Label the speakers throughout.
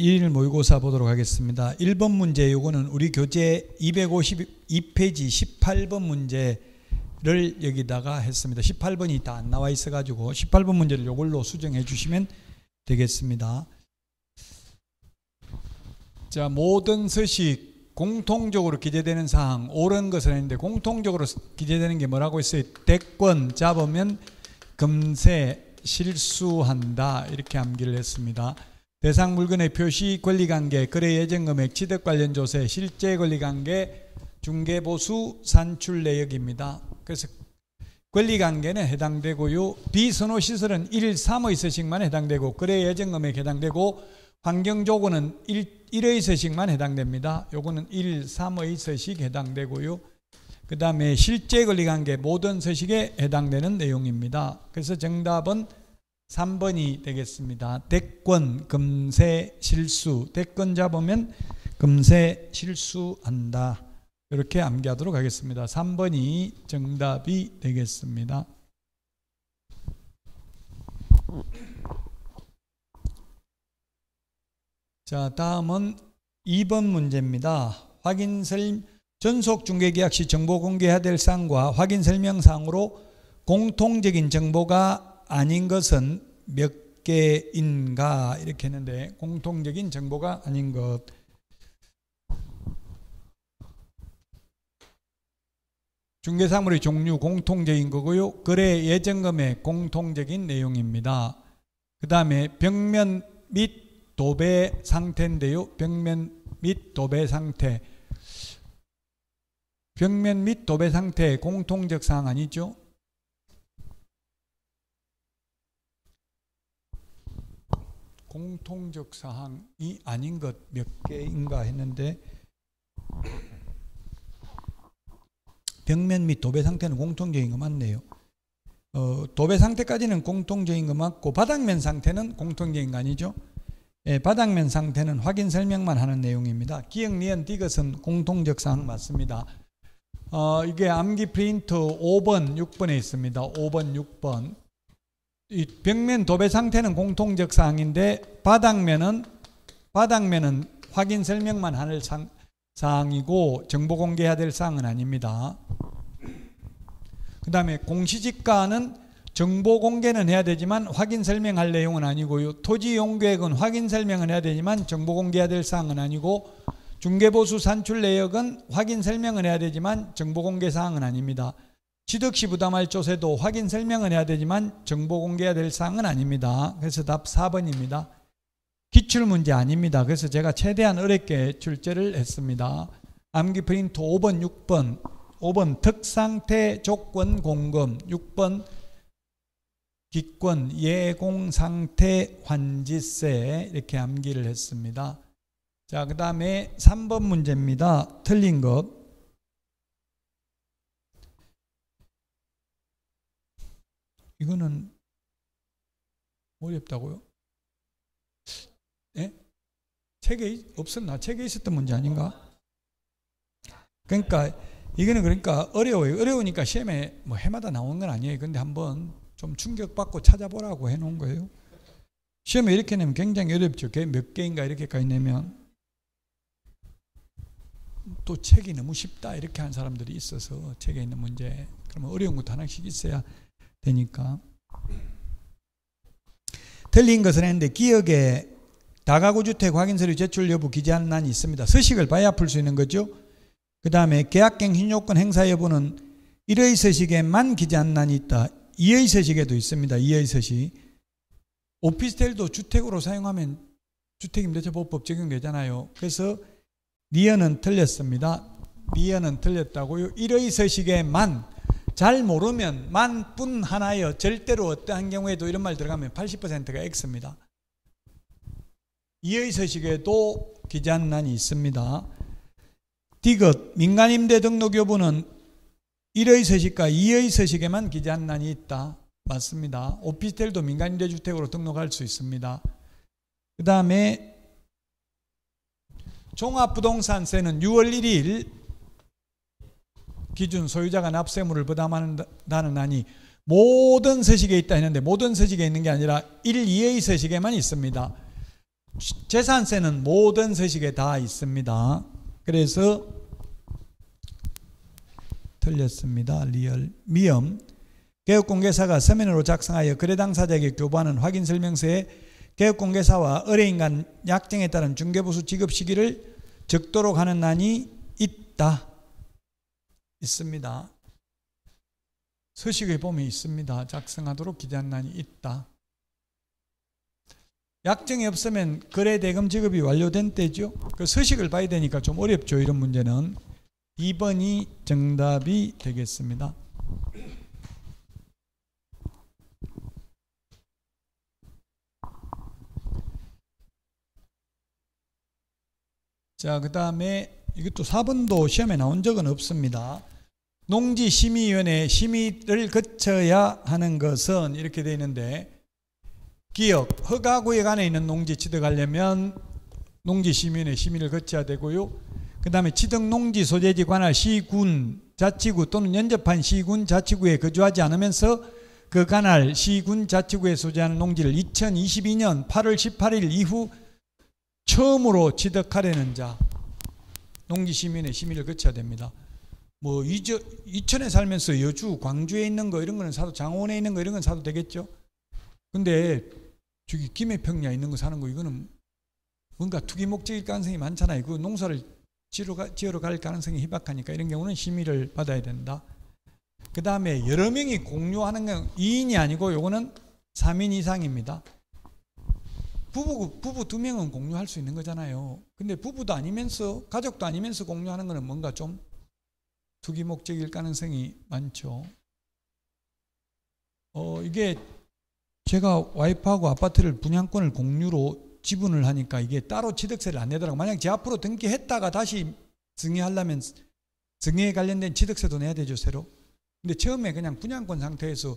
Speaker 1: 1일 모의고사 보도록 하겠습니다. 1번 문제, 요거는 우리 교재 252페이지 18번 문제를 여기다가 했습니다. 18번이 다 안 나와 있어가지고 18번 문제를 요걸로 수정해 주시면 되겠습니다. 자, 모든 서식 공통적으로 기재되는 사항, 옳은 것을 했는데 공통적으로 기재되는 게 뭐라고 했어요? 대권 잡으면 금세 실수한다, 이렇게 암기를 했습니다. 대상 물건의 표시, 권리관계, 거래 예정금액, 취득 관련 조세, 실제 권리관계, 중개보수, 산출 내역입니다. 그래서 권리관계는 해당되고요, 비선호시설은 1, 3의 서식만 해당되고, 거래 예정금액 해당되고, 환경조건은 1의 서식만 해당됩니다. 요거는 1, 3의 서식 해당되고요. 그 다음에 실제 권리관계 모든 서식에 해당되는 내용입니다. 그래서 정답은 3번이 되겠습니다. 대권 금세 실수, 대권 잡으면 금세 실수한다, 이렇게 암기하도록 하겠습니다. 3번이 정답이 되겠습니다. 자, 다음은 2번 문제입니다. 전속중개계약 시 정보 공개해야 될 사항과 확인설명사항으로 공통적인 정보가 아닌 것은 몇 개인가, 이렇게 했는데 공통적인 정보가 아닌 것, 중개사물의 종류 공통적인 거고요, 거래 예정금액 공통적인 내용입니다. 그 다음에 벽면 및 도배 상태인데요, 벽면 및 도배 상태, 벽면 및 도배 상태 공통적 사항 아니죠? 공통적 사항이 아닌 것 몇 개인가 했는데, 벽면 및 도배 상태는 공통적인 거 맞네요. 도배 상태까지는 공통적인 거 맞고, 바닥면 상태는 공통적인 거 아니죠? 예, 바닥면 상태는 확인 설명만 하는 내용입니다. 기역, 니은, 디귿은 공통적 사항 맞습니다. 이게 암기 프린트 5번, 6번에 있습니다. 5번, 6번. 이 벽면 도배 상태는 공통적 사항인데 바닥면은 확인 설명만 할 사항이고 정보 공개해야 될 사항은 아닙니다. 그 다음에 공시지가는 정보 공개는 해야 되지만 확인 설명할 내용은 아니고요. 토지 이용 계획은 확인 설명은 해야 되지만 정보 공개해야 될 사항은 아니고, 중개보수 산출 내역은 확인 설명은 해야 되지만 정보 공개 사항은 아닙니다. 취득시 부담할 조세도 확인 설명은 해야 되지만 정보 공개해야 될 사항은 아닙니다. 그래서 답 4번입니다. 기출문제 아닙니다. 그래서 제가 최대한 어렵게 출제를 했습니다. 암기 프린트 5번, 6번. 5번 특상태 조건 공금, 6번 기권 예공상태 환지세, 이렇게 암기를 했습니다. 자, 그 다음에 3번 문제입니다. 틀린 것. 이거는 어렵다고요? 예? 책에 없었나? 책에 있었던 문제 아닌가? 그러니까 이거는 그러니까 어려워요. 어려우니까 시험에 뭐 해마다 나오는 건 아니에요. 근데 한번 좀 충격받고 찾아보라고 해놓은 거예요. 시험에 이렇게 내면 굉장히 어렵죠. 몇 개인가 이렇게까지 내면. 또 책이 너무 쉽다 이렇게 하는 사람들이 있어서, 책에 있는 문제 그러면 어려운 것도 하나씩 있어야 되니까. 틀린 것을 했는데 기역에 다가구 주택 확인 서류 제출 여부 기재한 난이 있습니다. 서식을 봐야 풀 수 있는 거죠. 그 다음에 계약갱신 요건 행사 여부는 1의 서식에만 기재한 난이 있다. 2의 서식에도 있습니다. 2의 서식. 오피스텔도 주택으로 사용하면 주택임대차보호법 적용되잖아요. 그래서 니은은 틀렸습니다. 니은은 틀렸다고요. 1의 서식에만, 잘 모르면 만뿐 하나여, 절대로 어떠한 경우에도 이런 말 들어가면 80%가 X입니다. 2의 서식에도 기재한 난이 있습니다. 디귿 민간임대 등록 여부는 1의 서식과 2의 서식에만 기재한 난이 있다. 맞습니다. 오피스텔도 민간임대주택으로 등록할 수 있습니다. 그 다음에 종합부동산세는 6월 1일 기준 소유자가 납세물을 부담한다는 난이 모든 서식에 있다 했는데, 모든 서식에 있는 게 아니라 1, 2의 서식에만 있습니다. 재산세는 모든 서식에 다 있습니다. 그래서 틀렸습니다. 리얼. 미음. 개업공개사가 서면으로 작성하여 거래 당사자에게 교부하는 확인 설명서에 개업공개사와 의뢰인 간 약정에 따른 중개보수 지급 시기를 적도록 하는 난이 있다. 있습니다. 서식에 보면 있습니다. 작성하도록 기재한 난이 있다. 약정이 없으면 거래대금 지급이 완료된 때죠. 그 서식을 봐야 되니까 좀 어렵죠. 이런 문제는. 2번이 정답이 되겠습니다. 자, 그 다음에 이것도 4번도 시험에 나온 적은 없습니다. 농지심의위원회 심의를 거쳐야 하는 것은 이렇게 되어 있는데, 기억, 허가구역 안에 있는 농지 취득하려면 농지심의위원회 심의를 거쳐야 되고요. 그 다음에 취득 농지 소재지 관할 시군, 자치구 또는 연접한 시군, 자치구에 거주하지 않으면서 그 관할 시군, 자치구에 소재하는 농지를 2022년 8월 18일 이후 처음으로 취득하려는 자, 농지심의위원회 심의를 거쳐야 됩니다. 뭐 이천에 살면서 여주, 광주에 있는 거 이런 거는 사도, 장원에 있는 거 이런 건 사도 되겠죠. 근데 저기 김해평야에 있는 거 사는 거 이거는 뭔가 투기 목적일 가능성이 많잖아요. 그 농사를 지으러 갈 가능성이 희박하니까 이런 경우는 심의를 받아야 된다. 그 다음에 여러 명이 공유하는 건 2인이 아니고 요거는 3인 이상입니다. 부부 2명은 공유할 수 있는 거잖아요. 근데 부부도 아니면서 가족도 아니면서 공유하는 거는 뭔가 좀 투기 목적일 가능성이 많죠. 이게 제가 와이프하고 아파트를 분양권을 공유로 지분을 하니까 이게 따로 취득세를 안 내더라고. 만약 제 앞으로 등기했다가 다시 증여하려면 증여에 관련된 취득세도 내야 되죠, 새로. 근데 처음에 그냥 분양권 상태에서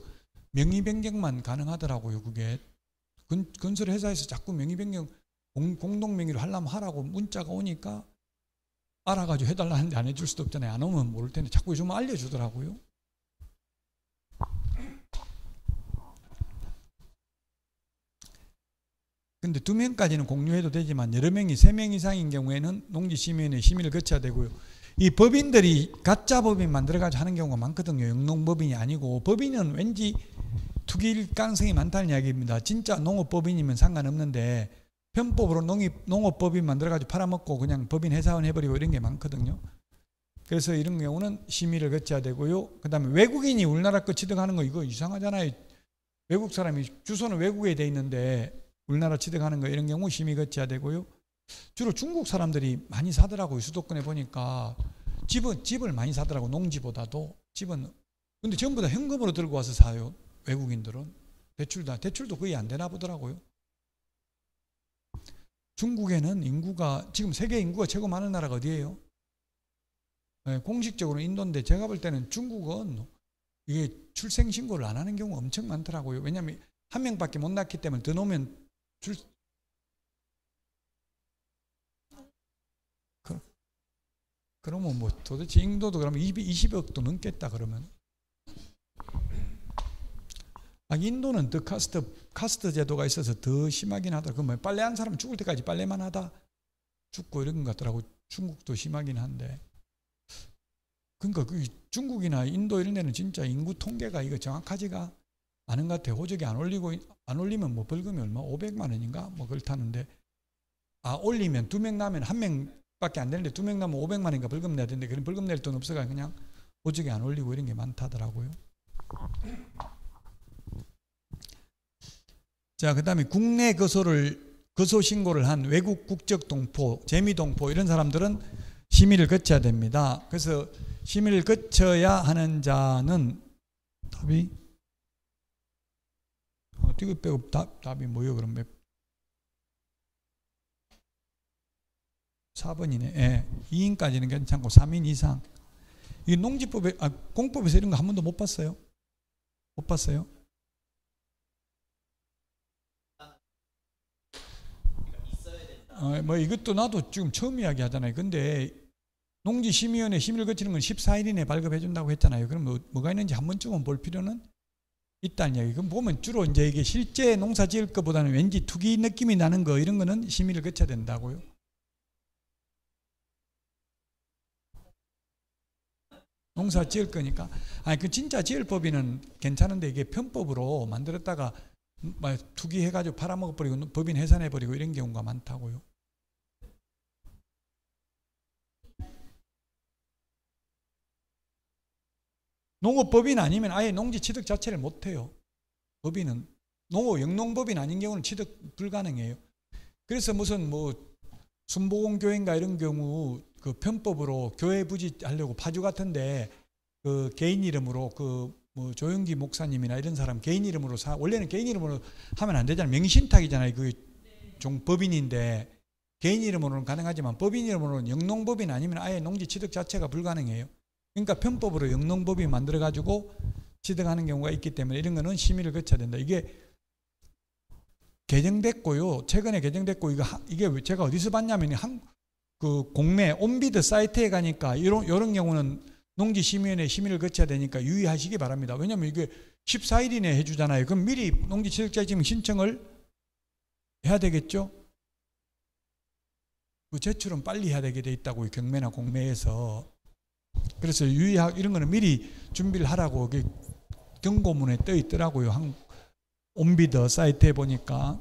Speaker 1: 명의 변경만 가능하더라고요. 그게 건설회사에서 자꾸 명의 변경 공동 명의로 하려면 하라고 문자가 오니까 알아가지고 해달라는데 안 해줄 수도 없잖아요. 안 오면 모를 텐데 자꾸 좀 알려주더라고요. 근데 2명까지는 공유해도 되지만 여러 명이 3명 이상인 경우에는 농지심의위원회 심의를 거쳐야 되고요. 이 법인들이 가짜 법인 만들어가지고 하는 경우가 많거든요. 영농법인이 아니고. 법인은 왠지 투기일 가능성이 많다는 이야기입니다. 진짜 농업법인이면 상관없는데 편법으로 농업법인 만들어가지고 팔아먹고 그냥 법인 회사원 해버리고 이런 게 많거든요. 그래서 이런 경우는 심의를 거쳐야 되고요. 그 다음에 외국인이 우리나라 거 취득하는 거 이거 이상하잖아요. 외국 사람이 주소는 외국에 돼 있는데 우리나라 취득하는 거 이런 경우 심의 거쳐야 되고요. 주로 중국 사람들이 많이 사더라고요. 수도권에 보니까 집을 많이 사더라고요. 농지보다도 집은. 근데 전부 다 현금으로 들고 와서 사요. 외국인들은. 대출도 거의 안 되나 보더라고요. 중국에는 인구가 지금 세계 인구가 최고 많은 나라가 어디예요? 네, 공식적으로 인도인데 제가 볼 때는 중국은 이게 출생신고를 안 하는 경우가 엄청 많더라고요. 왜냐하면 한 명밖에 못 낳기 때문에 더 놓으면 그러면 뭐 도대체 인도도 그러면 20억도 넘겠다 그러면. 인도는 더 카스트 제도가 있어서 더 심하긴 하다. 그러면 빨래한 사람 죽을 때까지 빨래만 하다 죽고 이런 것 같더라고. 중국도 심하긴 한데. 그러니까 그 중국이나 인도 이런 데는 진짜 인구 통계가 이거 정확하지가 않은 것 같아요. 호적이 안 올리면 뭐 벌금이 얼마? 500만 원인가? 뭐 그렇다는데. 올리면 2명 나면 1명밖에 안 되는데 2명 나면 500만 원인가 벌금 내야 되는데 그런 벌금 낼 돈 없어가 그냥 호적이 안 올리고 이런 게 많다더라고요. 자, 그 다음에 국내 거소 신고를 한 외국 국적 동포, 재미 동포 이런 사람들은 심의를 거쳐야 됩니다. 그래서 심의를 거쳐야 하는 자는 답이 이거 빼고 답이 뭐예요? 그럼 4번이네. 예. 2인까지는 괜찮고 3인 이상. 이 농지법에 공법에서 이런 거 한 번도 못 봤어요? 못 봤어요? 뭐 이것도 나도 지금 처음 이야기하잖아요. 근데 농지심의위원회 심의를 거치는 건 14일 이내에 발급해 준다고 했잖아요. 그럼 뭐가 있는지 한 번쯤은 볼 필요는 있다는 얘기. 그럼 보면 주로 이제 이게 실제 농사 지을 것보다는 왠지 투기 느낌이 나는 거 이런 거는 심의를 거쳐야 된다고요. 농사 지을 거니까. 아니 그 진짜 지을 법인은 괜찮은데 이게 편법으로 만들었다가 투기해가지고 팔아먹어버리고 법인 해산해버리고 이런 경우가 많다고요. 농업법인 아니면 아예 농지 취득 자체를 못해요. 법인은 영농법인 아닌 경우는 취득 불가능해요. 그래서 무슨 뭐 순복음교회인가 이런 경우 그 편법으로 교회 부지하려고 파주 같은데 그 개인 이름으로 그 뭐 조영기 목사님이나 이런 사람 개인 이름으로 원래는 개인 이름으로 하면 안 되잖아요. 명의신탁이잖아요. 그 법인인데 개인 이름으로는 가능하지만 법인 이름으로는 영농법인 아니면 아예 농지 취득 자체가 불가능해요. 그러니까 편법으로 영농법인 만들어 가지고 취득하는 경우가 있기 때문에 이런 거는 심의를 거쳐야 된다. 이게 개정됐고요. 최근에 개정됐고 이게 제가 어디서 봤냐면 그 공매 온비드 사이트에 가니까 이런 경우는 농지심의위원회 심의를 거쳐야 되니까 유의하시기 바랍니다. 왜냐하면 이게 14일 이내에 해주잖아요. 그럼 미리 농지취득자증 신청을 해야 되겠죠. 그 제출은 빨리 해야 되게 돼 있다고요. 경매나 공매에서. 그래서 이런 거는 미리 준비를 하라고 경고문에 떠 있더라고요. 온비드 사이트에 보니까.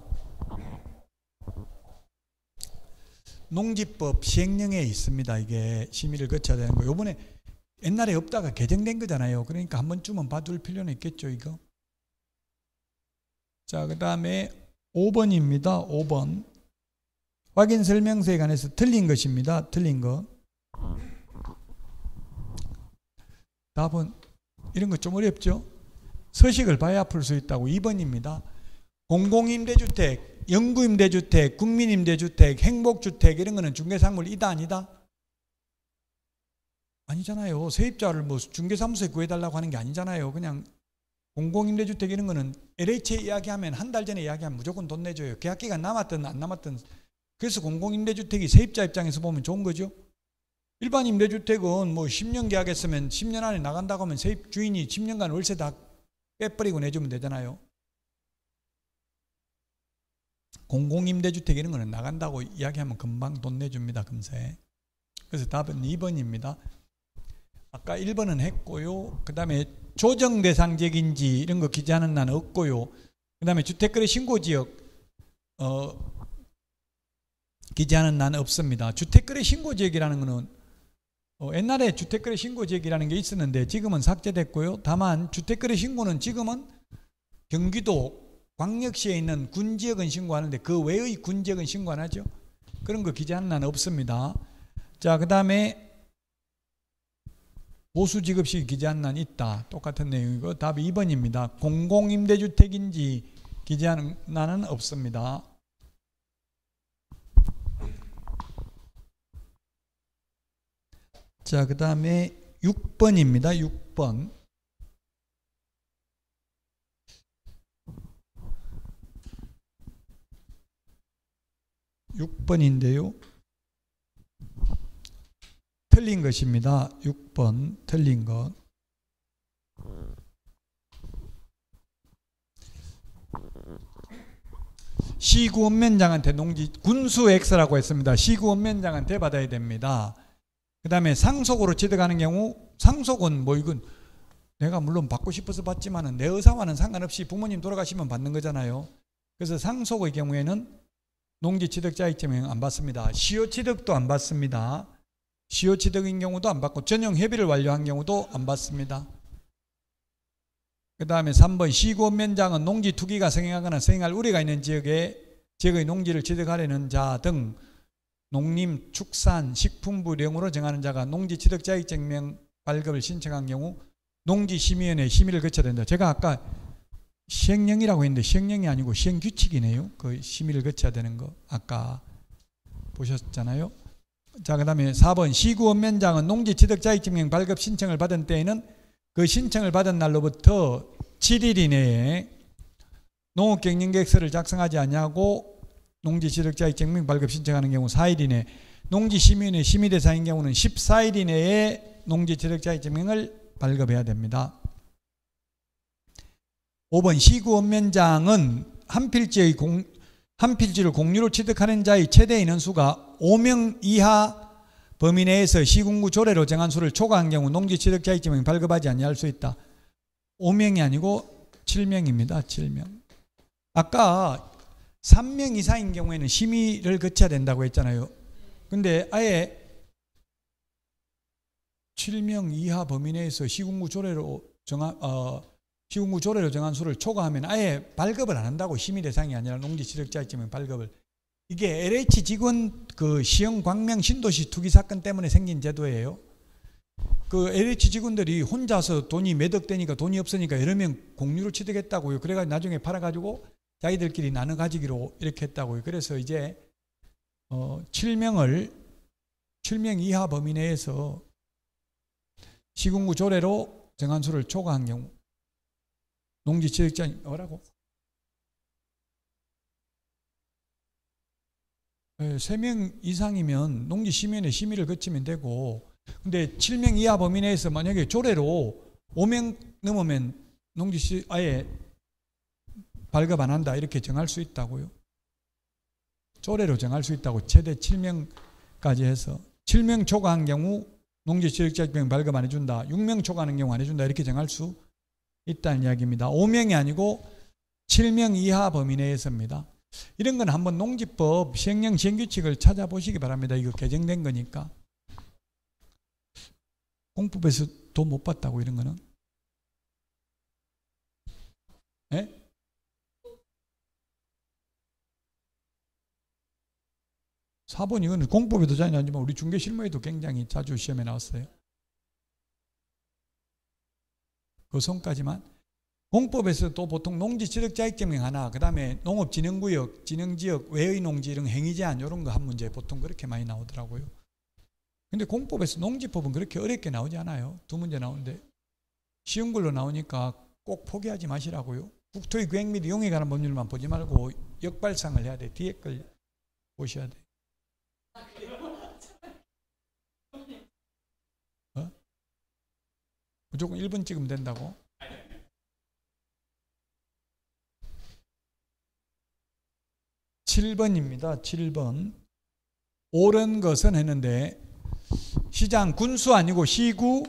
Speaker 1: 농지법 시행령에 있습니다. 이게 심의를 거쳐야 되는 거. 요번에 옛날에 없다가 개정된 거잖아요. 그러니까 한 번쯤은 봐둘 필요는 있겠죠, 이거. 자, 그 다음에 5번입니다. 5번. 확인 설명서에 관해서 틀린 것입니다. 틀린 거. 답은 이런 거 좀 어렵죠? 서식을 봐야 풀 수 있다고. 2번입니다. 공공임대주택, 영구임대주택, 국민임대주택, 행복주택 이런 거는 중개사물이다 아니다? 아니잖아요. 세입자를 뭐 중개사무소에 구해달라고 하는 게 아니잖아요. 그냥 공공임대주택 이런 거는 LH에 이야기하면 한 달 전에 이야기하면 무조건 돈 내줘요. 계약기간 남았든 안 남았든. 그래서 공공임대주택이 세입자 입장에서 보면 좋은 거죠. 일반 임대주택은 뭐 10년 계약했으면 10년 안에 나간다고 하면 세입 주인이 10년간 월세 다 빼버리고 내주면 되잖아요. 공공임대주택 이런 거는 나간다고 이야기하면 금방 돈 내줍니다. 금세. 그래서 답은 2번입니다. 아까 1번은 했고요. 그 다음에 조정대상지역인지 이런 거 기재하는 난 없고요. 그 다음에 주택거래 신고지역 기재하는 난 없습니다. 주택거래 신고지역이라는 거는 옛날에 주택거래 신고지역이라는 게 있었는데 지금은 삭제됐고요. 다만 주택거래 신고는 지금은 경기도 광역시에 있는 군지역은 신고하는데 그 외의 군지역은 신고 안 하죠. 그런 거 기재하는 난 없습니다. 자, 그 다음에 보수지급시 기재한 난 있다. 똑같은 내용이고 답이 2번입니다. 공공임대주택인지 기재하는 난은 없습니다. 자, 그 다음에 6번입니다. 6번. (6번인데요) 틀린 것입니다. 6번 틀린 것. 시구원면장한테 군수 X라고 했습니다. 시구원면장한테 받아야 됩니다. 그 다음에 상속으로 취득하는 경우, 상속은 뭐 이건 내가 물론 받고 싶어서 받지만은 내 의사와는 상관없이 부모님 돌아가시면 받는 거잖아요. 그래서 상속의 경우에는 농지취득자격증명 안 받습니다. 시효취득도 안 받습니다. 시효취득인 경우도 안 받고 전용 협의를 완료한 경우도 안 받습니다. 그 다음에 3번 시구원면장은 농지 투기가 성행하거나 성행할 우려가 있는 지역의 농지를 취득하려는 자 등 농림, 축산, 식품부령으로 정하는 자가 농지취득자격증명 발급을 신청한 경우 농지심의위원회 심의를 거쳐야 된다. 제가 아까 시행령이라고 했는데 시행령이 아니고 시행규칙이네요. 그 심의를 거쳐야 되는 거 아까 보셨잖아요. 자, 그 다음에 4번 시구원면장은 농지취득자격증명 발급 신청을 받은 때에는 그 신청을 받은 날로부터 7일 이내에 농업경영계획서를 작성하지 아니하고 농지취득자격증명 발급 신청하는 경우 4일 이내, 농지심의위원회 심의대상인 경우는 14일 이내에 농지취득자격증명을 발급해야 됩니다. 5번 시구 읍면장은 한 필지를 공유로 취득하는 자의 최대 인원수가 5명 이하 범위 내에서 시군구 조례로 정한 수를 초과한 경우 농지 취득자의 지명이 발급하지 아니할 수 있다. 5명이 아니고 7명입니다. 7명. 아까 3명 이상인 경우에는 심의를 거쳐야 된다고 했잖아요. 근데 아예 7명 이하 범위 내에서 시군구 조례로 정한 수를 초과하면 아예 발급을 안 한다고. 심의 대상이 아니라 농지 취득자의 지명 발급을. 이게 LH 직원 그 시흥 광명 신도시 투기 사건 때문에 생긴 제도예요. 그 LH 직원들이 혼자서 돈이 몇 억 되니까 돈이 없으니까 여러 명 공유로 취득했다고요. 그래가지고 나중에 팔아가지고 자기들끼리 나눠 가지기로 이렇게 했다고요. 그래서 이제 7명 이하 범위 내에서 시군구 조례로 정한 수를 초과한 경우 농지 취득자 뭐라고? 3명 이상이면 농지심의원에 심의를 거치면 되고, 근데 7명 이하 범위 내에서 만약에 조례로 5명 넘으면 농지시 아예 발급 안 한다 이렇게 정할 수 있다고요. 조례로 정할 수 있다고. 최대 7명까지 해서 7명 초과한 경우 농지 취득자 지명 발급 안 해준다. 6명 초과하는 경우 안 해준다 이렇게 정할 수 있다는 이야기입니다. 5명이 아니고 7명 이하 범위 내에서입니다. 이런 건 한번 농지법 시행령 시행규칙을 찾아보시기 바랍니다. 이거 개정된 거니까. 공법에서 돈 못 받다고 이런 거는? 네? (4번) 이거는 공법에도 잘 나오지만 우리 중개실무에도 굉장히 자주 시험에 나왔어요. 그 손까지만. 공법에서 또 보통 농지 취득자익증명 하나, 그 다음에 농업진흥구역, 진흥지역, 외의 농지 이런 행위제한 이런 거 한 문제 보통 그렇게 많이 나오더라고요. 근데 공법에서 농지법은 그렇게 어렵게 나오지 않아요. 2문제 나오는데 쉬운 걸로 나오니까 꼭 포기하지 마시라고요. 국토의 구획 및 이용에 관한 법률만 보지 말고 역발상을 해야 돼. 뒤에 걸 보셔야 돼. 무조건 1번 찍으면 된다고? (7번입니다) 7번. 옳은 것은 했는데 시장 군수 아니고 시구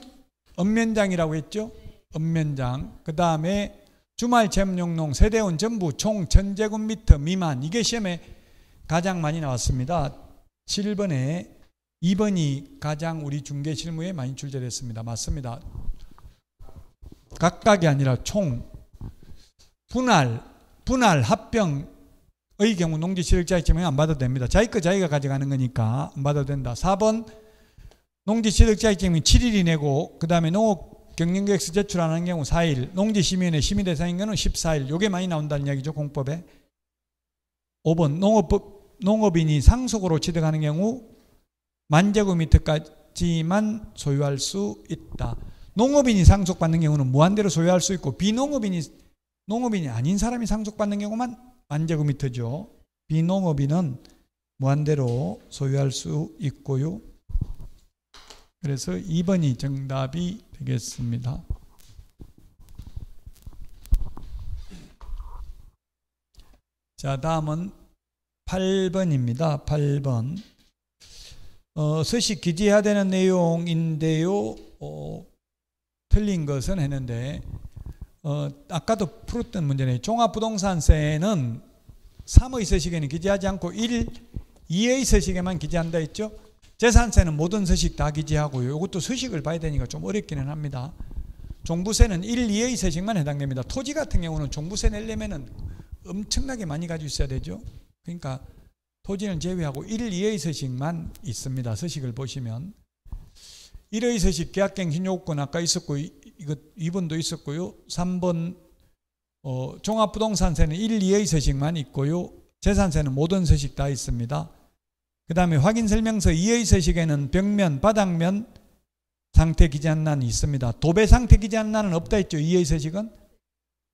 Speaker 1: 읍면장이라고 했죠. 읍면장. 그 다음에 주말 체험용농 세대원 전부 총 1000제곱미터 미만. 이게 시험에 가장 많이 나왔습니다. 7번에 2번이 가장 우리 중개실무에 많이 출제됐습니다. 맞습니다. 각각이 아니라 총. 분할 합병의 경우 농지 취득자의 지명 안 받아도 됩니다. 자기 거 자기가 가져가는 거니까 안 받아도 된다. 4번 농지 취득자의 지명 7일이 내고 그 다음에 농업 경영계획서 제출 안 하는 경우 4일, 농지심의원의 심의 대상인 경우는 14일. 요게 많이 나온다는 이야기죠. 공법에. 5번 농업인이 상속으로 취득하는 경우 10,000제곱미터까지만 소유할 수 있다. 농업인이 상속받는 경우는 무한대로 소유할 수 있고, 농업인이 아닌 사람이 상속받는 경우만 10,000제곱미터죠. 비농업인은 무한대로 소유할 수 있고요. 그래서 2번이 정답이 되겠습니다. 자, 다음은 8번입니다. 8번. 서식 기재해야 되는 내용인데요. 틀린 것은 했는데 아까도 풀었던 문제네요. 종합부동산세는 3의 서식에는 기재하지 않고 1, 2의 서식에만 기재한다 했죠. 재산세는 모든 서식 다 기재하고요. 이것도 서식을 봐야 되니까 좀 어렵기는 합니다. 종부세는 1, 2의 서식만 해당됩니다. 토지 같은 경우는 종부세 내려면은 엄청나게 많이 가지고 있어야 되죠. 그러니까 토지는 제외하고 1, 2의 서식만 있습니다. 서식을 보시면 1의 서식 계약갱신 요건 아까 있었고 이거 2번도 있었고요. 3번 종합부동산세는 1, 2의 서식만 있고요. 재산세는 모든 서식 다 있습니다. 그 다음에 확인설명서 2의 서식에는 벽면, 바닥면 상태 기재한란이 있습니다. 도배 상태 기재한란은 없다 했죠. 2의 서식은.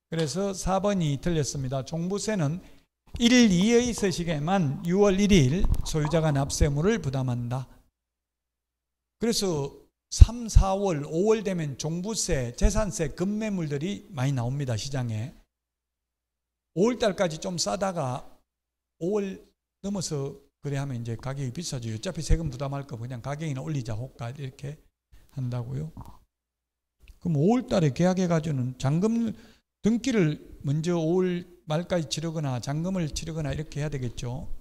Speaker 1: 그래서 4번이 틀렸습니다. 종부세는 1, 2의 서식에만 6월 1일 소유자가 납세의무를 부담한다. 그래서 3, 4월, 5월 되면 종부세, 재산세, 급매물들이 많이 나옵니다. 시장에. 5월달까지 좀 싸다가 5월 넘어서 그래 하면 이제 가격이 비싸죠. 어차피 세금 부담할 거 그냥 가격이나 올리자 호가 이렇게 한다고요. 그럼 5월달에 계약해가지고는 잔금 등기를 먼저 5월 말까지 치르거나 잔금을 치르거나 이렇게 해야 되겠죠.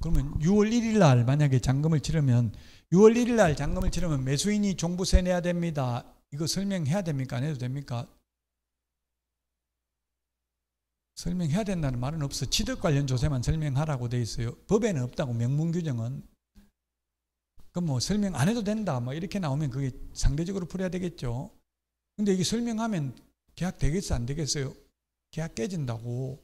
Speaker 1: 그러면 6월 1일 날 만약에 잔금을 치르면 6월 1일 날 잔금을 치르면 매수인이 종부세 내야 됩니다. 이거 설명해야 됩니까? 안 해도 됩니까? 설명해야 된다는 말은 없어. 취득 관련 조세만 설명하라고 돼 있어요. 법에는 없다고 명문 규정은. 그럼 뭐 설명 안 해도 된다 뭐 이렇게 나오면 그게 상대적으로 풀어야 되겠죠. 근데 이게 설명하면 계약 되겠어 안 되겠어요? 계약 깨진다고.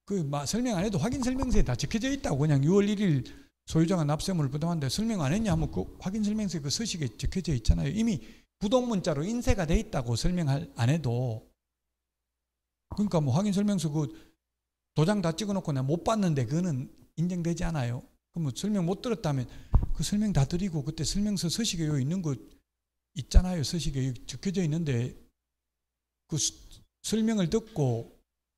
Speaker 1: 그 설명 안 해도 확인 설명서에 다 적혀져 있다고. 그냥 6월 1일 소유자가 납세물을 부담한데 설명 안 했냐 하면 그 확인 설명서에 그 서식에 적혀져 있잖아요. 이미 부동문자로 인쇄가 돼 있다고. 설명을 안 해도. 그러니까 뭐 확인 설명서 그 도장 다 찍어놓고 나 못 봤는데 그거는 인정되지 않아요. 그럼 뭐 설명 못 들었다면 그 설명 다 드리고 그때 설명서 서식에 여기 있는 거 있잖아요. 서식에 적혀져 있는데 그 설명을 듣고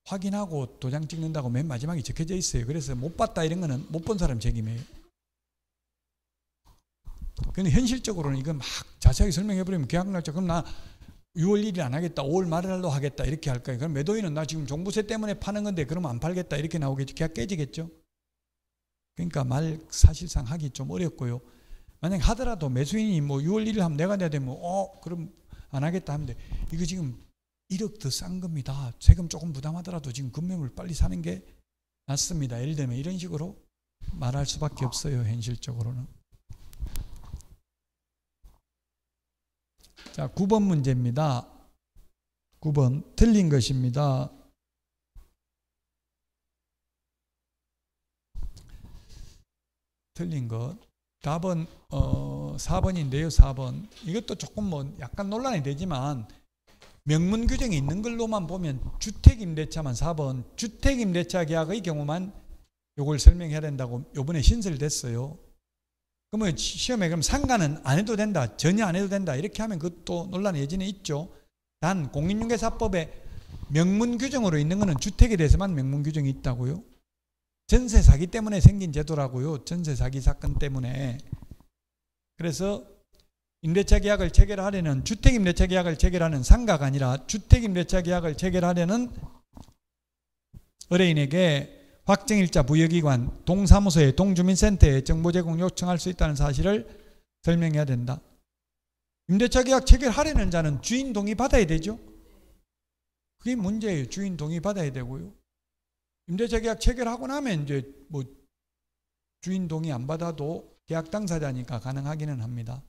Speaker 1: 확인하고 도장 찍는다고 맨 마지막에 적혀져 있어요. 그래서 못 봤다 이런 거는 못 본 사람 책임이에요. 근데 현실적으로는 이건 막 자세하게 설명해버리면 계약날짜 그럼 나 6월 1일 안 하겠다. 5월 말일로 하겠다. 이렇게 할 거예요. 그럼 매도인은 나 지금 종부세 때문에 파는 건데 그러면 안 팔겠다. 이렇게 나오겠죠. 계약 깨지겠죠. 그러니까 사실상 하기 좀 어렵고요. 만약에 하더라도 매수인이 뭐 6월 1일 하면 내가 내야 되면 그럼 안 하겠다 하면 돼. 이거 지금 1억 더 싼 겁니다. 세금 조금 부담하더라도 지금 금매물 빨리 사는 게 낫습니다. 예를 들면 이런 식으로 말할 수밖에 없어요. 현실적으로는. 자, 9번 문제입니다. 9번 틀린 것입니다. 틀린 것. 답은 4번인데요. 4번. 이것도 조금 뭐 약간 논란이 되지만 명문 규정이 있는 걸로만 보면 주택임대차만 4번 주택임대차 계약의 경우만 요걸 설명해야 된다고 요번에 신설됐어요. 그러면 시험에 그럼 상가는 안 해도 된다, 전혀 안 해도 된다 이렇게 하면 그것도 논란의 여지는 있죠. 단 공인중개사법에 명문 규정으로 있는 거는 주택에 대해서만 명문 규정이 있다고요. 전세 사기 때문에 생긴 제도라고요. 전세 사기 사건 때문에. 그래서 임대차 계약을 체결하려는 주택임대차 계약을 체결하는 상가가 아니라 주택임대차 계약을 체결하려는 의뢰인에게 확정일자 부여기관, 동사무소에 동주민센터에 정보 제공 요청할 수 있다는 사실을 설명해야 된다. 임대차 계약 체결하려는 자는 주인 동의 받아야 되죠. 그게 문제예요. 주인 동의 받아야 되고요. 임대차 계약 체결하고 나면 이제 뭐 주인 동의 안 받아도 계약 당사자니까 가능하기는 합니다.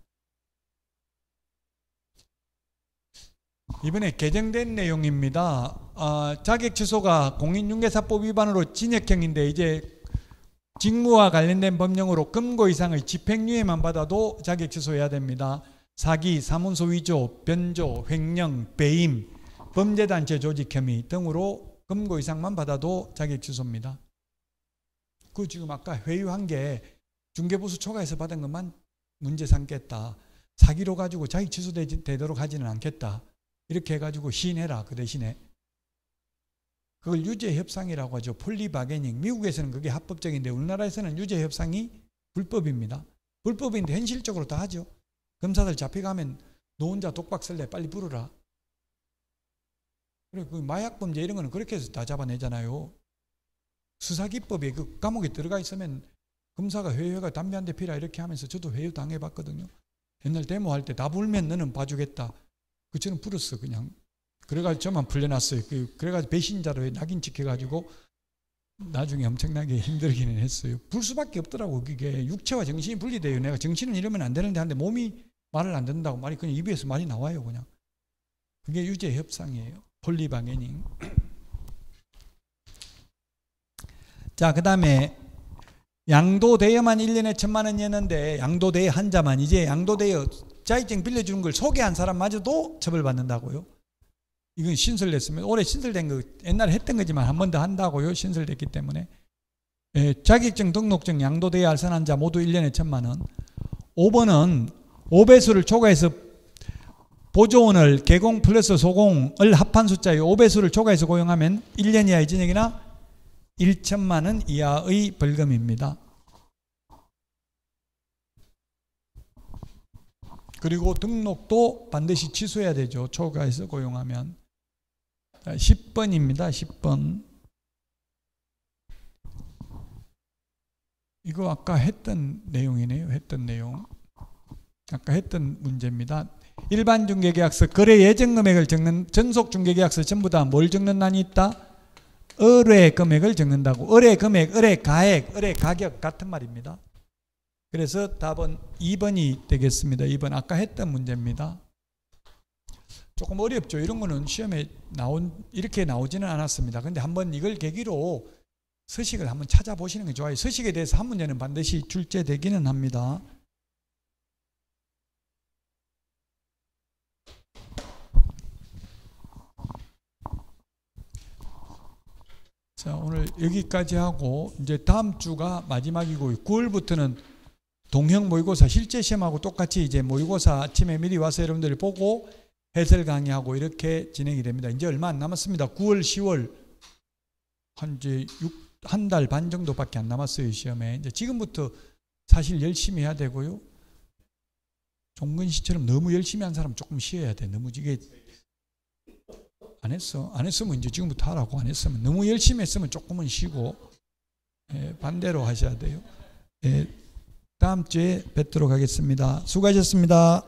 Speaker 1: 이번에 개정된 내용입니다. 자격 취소가 공인중개사법 위반으로 징역형인데 이제 직무와 관련된 법령으로 금고 이상의 집행유예만 받아도 자격 취소해야 됩니다. 사기, 사문서 위조, 변조, 횡령, 배임, 범죄단체 조직 혐의 등으로 금고 이상만 받아도 자격 취소입니다. 그 지금 아까 회유한 게 중개보수 초과해서 받은 것만 문제 삼겠다. 사기로 가지고 자격 취소되도록 하지는 않겠다. 이렇게 해가지고 시인해라. 그 대신에 그걸 유죄협상이라고 하죠. 폴리바게닝. 미국에서는 그게 합법적인데 우리나라에서는 유죄협상이 불법입니다. 불법인데 현실적으로 다 하죠. 검사들 잡혀가면 너 혼자 독박 쓸래 빨리 부르라. 그리고 그 마약범죄 이런 거는 그렇게 해서 다 잡아내잖아요. 수사기법에 그 감옥에 들어가 있으면 검사가 회유가 담배 한 대 피라 이렇게 하면서 저도 회유 당해봤거든요. 옛날 데모할 때 다 불면 너는 봐주겠다. 그처럼 불었어 그냥. 그래가지고 저만 풀려났어요. 그래가지고 배신자로 낙인 찍혀가지고 나중에 엄청나게 힘들기는 했어요. 불 수밖에 없더라고. 그게 육체와 정신이 분리돼요. 내가 정신은 이러면 안 되는데 하는데 몸이 말을 안 듣는다고 말이 그냥 입에서 말이 나와요. 그냥. 그게 유죄 협상이에요. 폴리바게닝. 자, 그 다음에 양도대여만 1년에 1,000만 원이었는데 양도대여 한자만 이제 양도대여 자격증 빌려주는 걸 소개한 사람마저도 처벌받는다고요. 이건 신설됐으면 올해 신설된 거 옛날에 했던 거지만 한 번 더 한다고요. 신설됐기 때문에. 자격증 등록증 양도대여 알선한 자 모두 1년에 1,000만 원. 5번은 5배수를 초과해서 보조원을 개공 플러스 소공을 합한 숫자의 5배수를 초과해서 고용하면 1년 이하의 징역이나 1천만 원 이하의 벌금입니다. 그리고 등록도 반드시 취소해야 되죠. 초과해서 고용하면. 10번입니다. 10번. 이거 아까 했던 내용이네요. 했던 내용. 아까 했던 문제입니다. 일반 중개계약서 거래 예정 금액을 적는 전속 중개계약서 전부 다 뭘 적는 난이 있다? 의뢰 금액을 적는다고. 의뢰 금액, 의뢰 가액, 의뢰 가격 같은 말입니다. 그래서 답은 2번이 되겠습니다. 2번 아까 했던 문제입니다. 조금 어렵죠. 이런 거는 시험에 이렇게 나오지는 않았습니다. 근데 한번 이걸 계기로 서식을 한번 찾아보시는 게 좋아요. 서식에 대해서 한 문제는 반드시 출제되기는 합니다. 자, 오늘 여기까지 하고 이제 다음 주가 마지막이고 9월부터는 동형 모의고사 실제 시험하고 똑같이 이제 모의고사 아침에 미리 와서 여러분들이 보고 해설 강의하고 이렇게 진행이 됩니다. 이제 얼마 안 남았습니다. 9월, 10월 한 달 반 정도밖에 안 남았어요. 시험에. 이제 지금부터 사실 열심히 해야 되고요. 종근 씨처럼 너무 열심히 한 사람 조금 쉬어야 돼. 너무 이게 안 했으면 이제 지금부터 하라고. 안 했으면 너무 열심히 했으면 조금은 쉬고 반대로 하셔야 돼요. 다음 주에 뵙도록 하겠습니다. 수고하셨습니다.